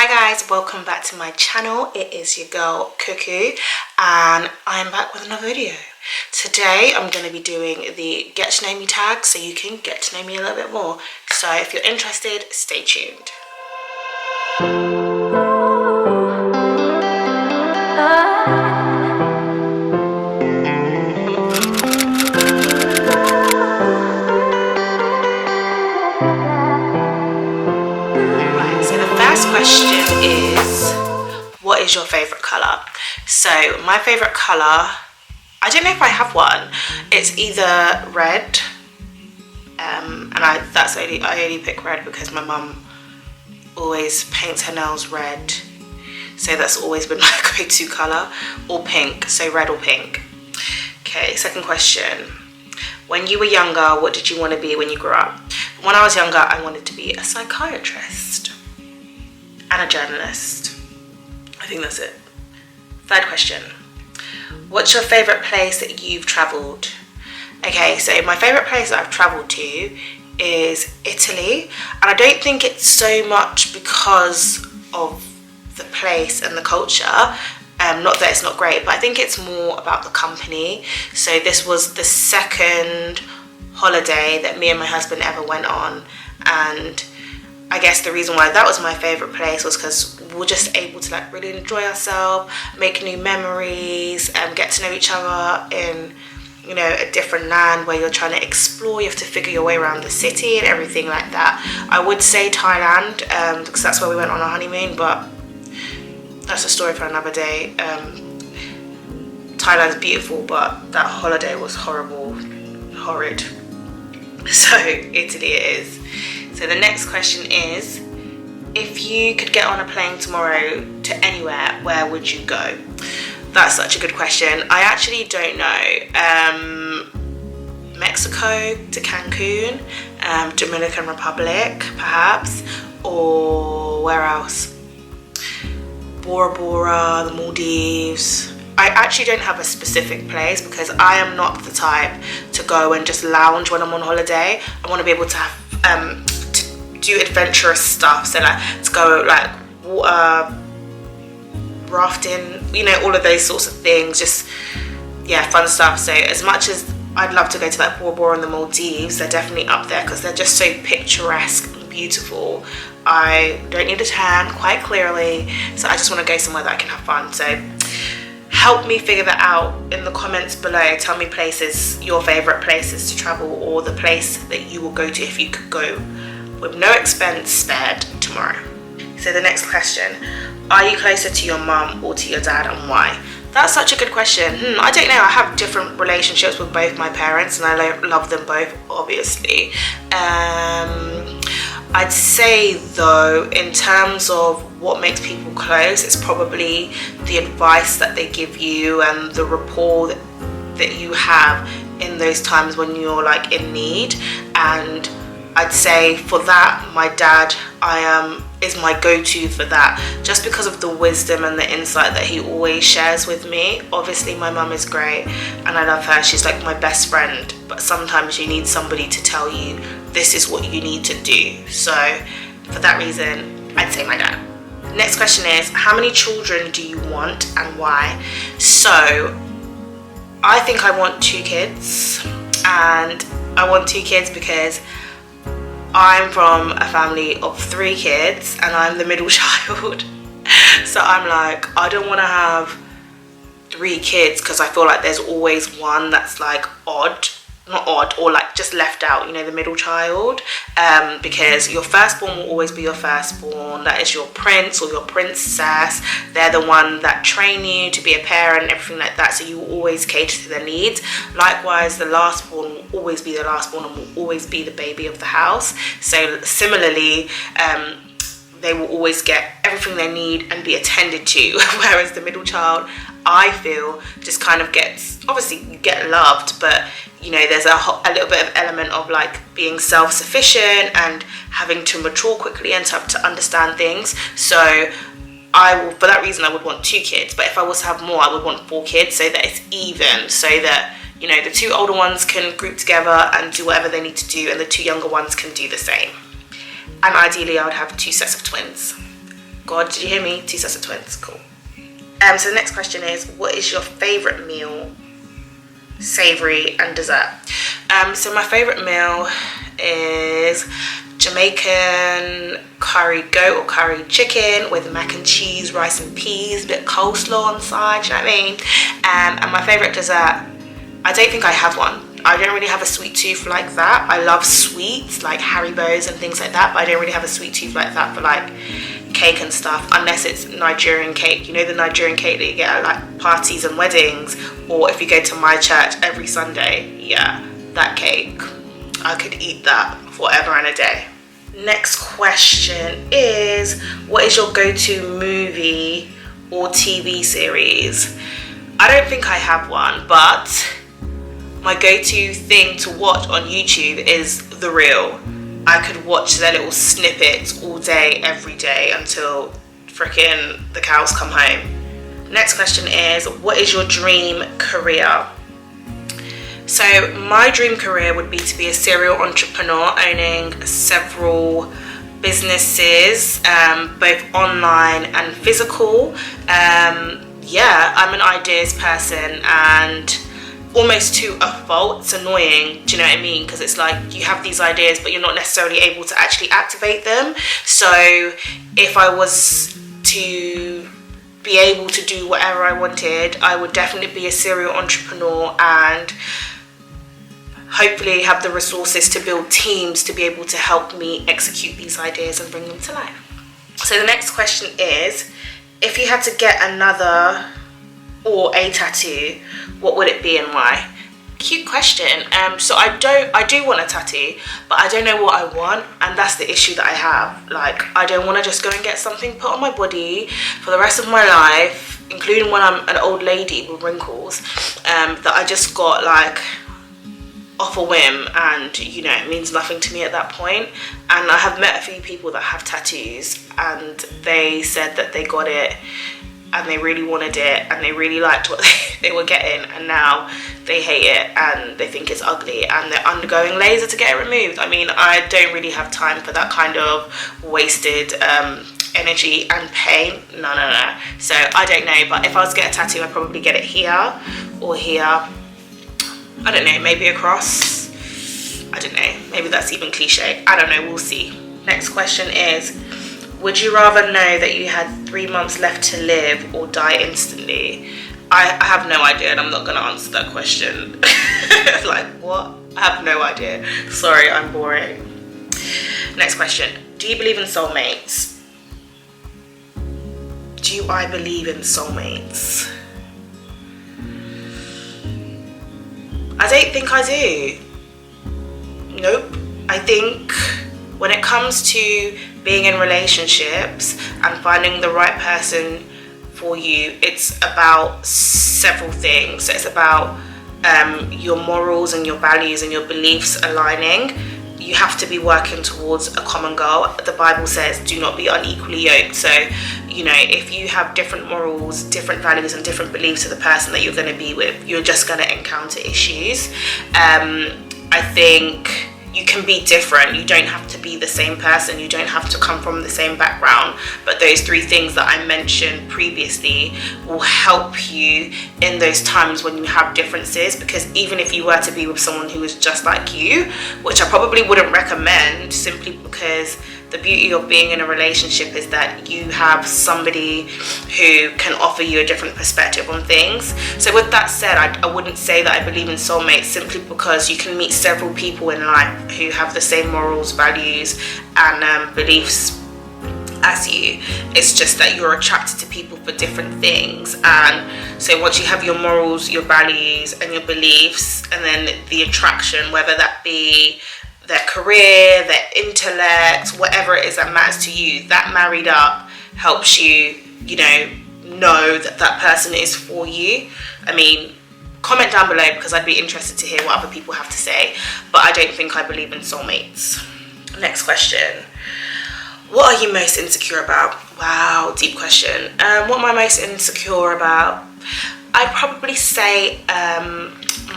Hi guys, welcome back to my channel. It is your girl Kuku and I'm back with another video. Today I'm going to be doing the get to know me tag so you can get to know me a little bit more. So if you're interested, stay tuned. Right, so the first question is, what is your favorite color? So my favorite color, I don't know if I have one. It's either red, and I only pick red because my mum always paints her nails red, so that's always been my go-to color, or pink, so red or pink. Okay, second question. When you were younger, what did you want to be when you grew up? When I was younger, I wanted to be a psychiatrist and a journalist. I think that's it. Third question. What's your favorite place that you've traveled? Okay, so my favorite place that I've traveled to is Italy, and I don't think it's so much because of the place and the culture. Not that it's not great, but I think it's more about the company. So this was the second holiday that me and my husband ever went on, and I guess the reason why that was my favorite place was because we were just able to like really enjoy ourselves, make new memories, and get to know each other in, you know, a different land where you're trying to explore. You have to figure your way around the city and everything like that. I would say Thailand, because that's where we went on our honeymoon, but that's a story for another day. Thailand's beautiful, but that holiday was horrid. So Italy it is. So the next question is, if you could get on a plane tomorrow to anywhere, where would you go? That's such a good question. I actually don't know. Mexico to Cancun, Dominican Republic perhaps, or where else? Bora Bora, the Maldives. I actually don't have a specific place because I am not the type to go and just lounge when I'm on holiday. I want to be able to have to do adventurous stuff, so like to go like water rafting, you know, all of those sorts of things, just yeah, fun stuff. So as much as I'd love to go to like Bora Bora and the Maldives, they're definitely up there because they're just so picturesque and beautiful. I don't need a tan, quite clearly, so I just want to go somewhere that I can have fun. So help me figure that out in the comments below. Tell me places, your favorite places to travel, or the place that you will go to if you could go with no expense spared tomorrow. So the next question, are you closer to your mum or to your dad, and why? That's such a good question. I don't know. I have different relationships with both my parents, and I love them both, obviously. I'd say though, in terms of what makes people close, it's probably the advice that they give you and the rapport that you have in those times when you're like in need. And I'd say for that, my dad is my go-to for that, just because of the wisdom and the insight that he always shares with me. Obviously my mum is great and I love her, she's like my best friend, but sometimes you need somebody to tell you this is what you need to do. So for that reason, I'd say my dad. Next question is, how many children do you want and why? So I think I want 2 kids, and I want 2 kids because I'm from a family of 3 kids and I'm the middle child. So I'm like, I don't want to have 3 kids because I feel like there's always one that's like not odd, or like just left out, you know, the middle child. Because your firstborn will always be your firstborn. That is your prince or your princess. They're the one that train you to be a parent and everything like that, so you will always cater to their needs. Likewise, the lastborn will always be the lastborn and will always be the baby of the house. So similarly, they will always get everything they need and be attended to, whereas the middle child, I feel, just kind of gets, obviously you get loved, but you know, there's a little bit of element of like being self-sufficient and having to mature quickly and to understand things. So for that reason, I would want 2 kids, but if I was to have more, I would want 4 kids, so that it's even, so that, you know, the 2 older ones can group together and do whatever they need to do, and the 2 younger ones can do the same. And ideally I would have 2 sets of twins. God, did you hear me? 2 sets of twins. Cool. So the next question is, what is your favourite meal, savoury and dessert? So my favourite meal is Jamaican curry goat or curry chicken with mac and cheese, rice and peas, a bit of coleslaw on the side, you know what I mean? And my favourite dessert, I don't think I have one. I don't really have a sweet tooth like that. I love sweets like Haribos and things like that, but I don't really have a sweet tooth like that for like cake and stuff, unless it's Nigerian cake. You know, the Nigerian cake that you get at like parties and weddings, or if you go to my church every Sunday. Yeah, that cake, I could eat that forever and a day. Next question is, what is your go-to movie or TV series? I don't think I have one, but my go-to thing to watch on YouTube is The Real. I could watch their little snippets all day, every day, until freaking the cows come home. Next question is, what is your dream career? So my dream career would be to be a serial entrepreneur owning several businesses, both online and physical. Yeah, I'm an ideas person, and almost to a fault. It's annoying, do you know what I mean? Because it's like you have these ideas but you're not necessarily able to actually activate them. So if I was to be able to do whatever I wanted, I would definitely be a serial entrepreneur and hopefully have the resources to build teams to be able to help me execute these ideas and bring them to life. So the next question is, if you had to get another or a tattoo, what would it be and why? Cute question. So I do want a tattoo, but I don't know what I want, and that's the issue that I have. Like, I don't want to just go and get something put on my body for the rest of my life, including when I'm an old lady with wrinkles, that I just got like off a whim, and you know, it means nothing to me at that point. And I have met a few people that have tattoos, and they said that they got it and they really wanted it and they really liked what they were getting, and now they hate it and they think it's ugly and they're undergoing laser to get it removed. I mean, I don't really have time for that kind of wasted energy and pain. No. So I don't know, but if I was to get a tattoo, I'd probably get it here or here. I don't know, maybe a cross. I don't know, maybe that's even cliche. I don't know, we'll see. Next question is, would you rather know that you had 3 months left to live or die instantly? I have no idea, and I'm not going to answer that question. Like, what? I have no idea. Sorry, I'm boring. Next question. Do you believe in soulmates? Do I believe in soulmates? I don't think I do. Nope. I think when it comes to being in relationships and finding the right person for you, it's about several things. It's about your morals and your values and your beliefs aligning. You have to be working towards a common goal. The Bible says, do not be unequally yoked. So, you know, if you have different morals, different values and different beliefs to the person that you're going to be with, you're just going to encounter issues. I think you can be different. You don't have to be the same person. You don't have to come from the same background. But those 3 things that I mentioned previously will help you in those times when you have differences. Because even if you were to be with someone who is just like you, which I probably wouldn't recommend, simply because the beauty of being in a relationship is that you have somebody who can offer you a different perspective on things. So with that said, I wouldn't say that I believe in soulmates, simply because you can meet several people in life who have the same morals, values and beliefs as you. It's just that you're attracted to people for different things. And so once you have your morals, your values and your beliefs, and then the attraction, whether that be their career, their intellect, whatever it is that matters to you, that married up helps you, you know that that person is for you. I mean, comment down below, because I'd be interested to hear what other people have to say. But I don't think I believe in soulmates. Next question. What are you most insecure about? Wow, deep question. What am I most insecure about? I'd probably say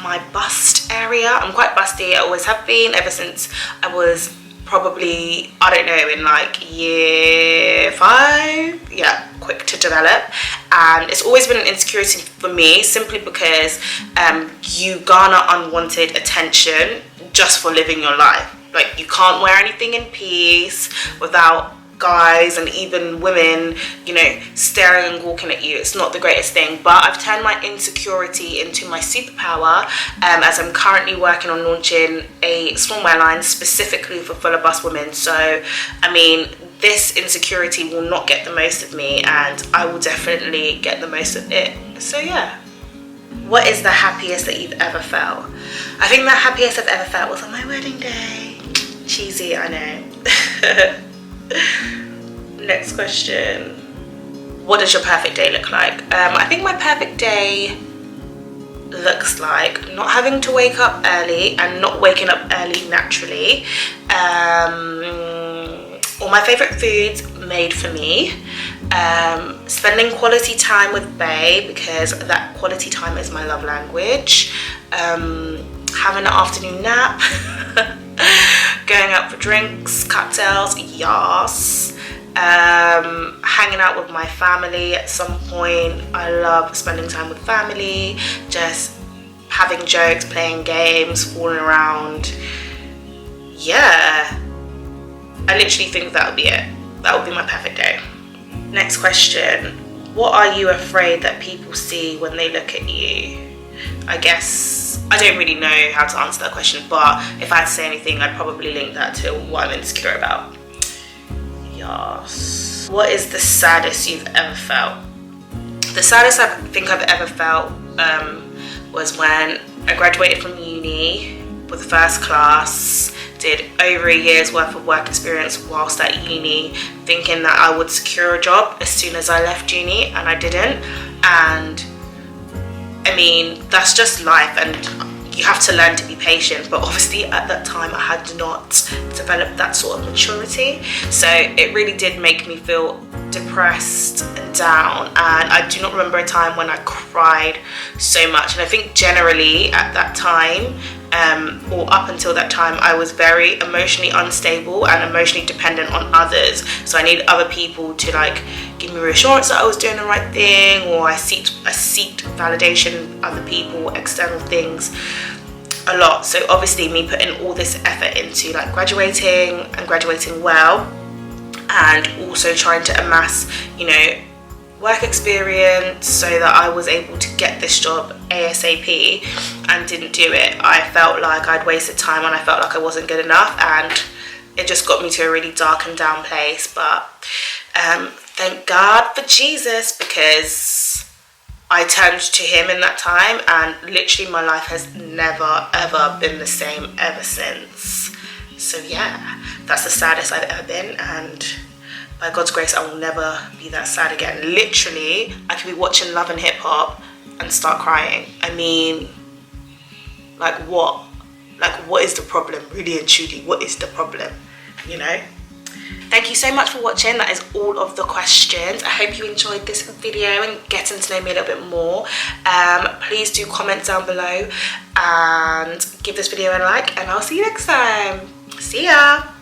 my bust area. I'm quite busty. I always have been, ever since I was probably, I don't know, in like year 5, quick to develop, and it's always been an insecurity for me, simply because you garner unwanted attention just for living your life. Like, you can't wear anything in peace without guys and even women, you know, staring and walking at you. It's not the greatest thing, but I've turned my insecurity into my superpower, as I'm currently working on launching a swimwear line specifically for fuller bust women. So I mean, this insecurity will not get the most of me, and I will definitely get the most of it. So yeah. What is the happiest that you've ever felt? I think the happiest I've ever felt was on my wedding day. Cheesy, I know. Next question. What does your perfect day look like? I think my perfect day looks like not having to wake up early and not waking up early naturally. All my favorite foods made for me. Spending quality time with Bae, because that quality time is my love language. Having an afternoon nap. Going out for drinks, cocktails, yes. Hanging out with my family at some point. I love spending time with family, just having jokes, playing games, fooling around. Yeah, I literally think that would be it. That would be my perfect day. Next question. What are you afraid that people see when they look at you? I guess I don't really know how to answer that question, but if I had to say anything, I'd probably link that to what I'm insecure about. Yes. What is the saddest you've ever felt? The saddest I think I've ever felt was when I graduated from uni with first class, did over a year's worth of work experience whilst at uni, thinking that I would secure a job as soon as I left uni, and I didn't. And I mean, that's just life, and you have to learn to be patient, but obviously at that time I had not developed that sort of maturity, so it really did make me feel depressed and down. And I do not remember a time when I cried so much, and I think generally at that time, or up until that time, I was very emotionally unstable and emotionally dependent on others. So I needed other people to like give me reassurance that I was doing the right thing, or I seeked validation, other people, external things a lot. So obviously me putting all this effort into like graduating and graduating well, and also trying to amass, you know, work experience so that I was able to get this job ASAP, and didn't do it. I felt like I'd wasted time, and I felt like I wasn't good enough, and it just got me to a really dark and down place. But thank God for Jesus, because I turned to him in that time, and literally my life has never ever been the same ever since. So yeah, that's the saddest I've ever been, and by God's grace I will never be that sad again. Literally, I could be watching Love and Hip Hop and start crying. I mean, like what? Like, what is the problem? Really and truly, what is the problem? You know? Thank you so much for watching. That is all of the questions. I hope you enjoyed this video and getting to know me a little bit more. Please do comment down below and give this video a like, and I'll see you next time. See ya!